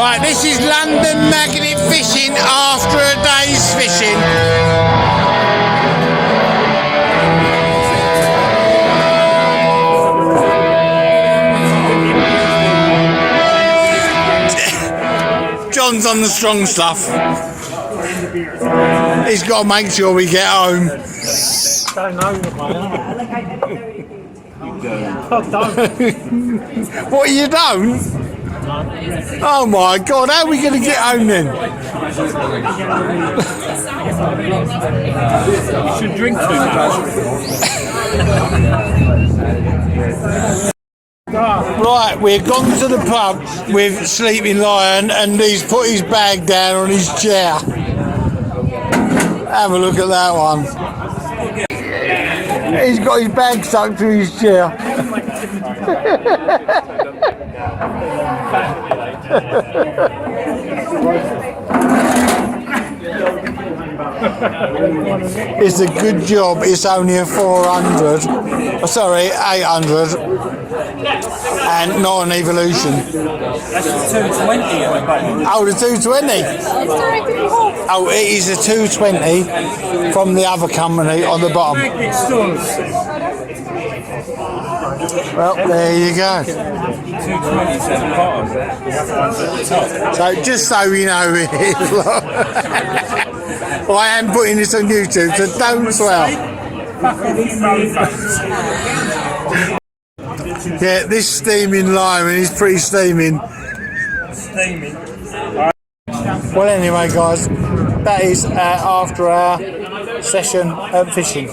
Right, this is London Magnet Fishing after a day's fishing. John's on the strong stuff. He's got to make sure we get home. Don't know What, you don't? Oh my God, how are we going to get home then? You should drink too much. Right, we've gone to the pub with Sleeping Lion and he's put his bag down on his chair. Have a look at that one. He's got his bag stuck to his chair. It's a good job it's only a 400, sorry, 800 and not an Evolution. That's the 220 on the bottom. Oh, the 220? Oh, it is a 220 from the other company on the bottom. Magnet stores. Well, there you go. 220's at the bottom. The other one's at the top. So just so you know it is. I am putting this on YouTube, so don't swear. Yeah, this steaming lime is pretty steaming. Steaming. Well, anyway, guys, that is after our session of fishing.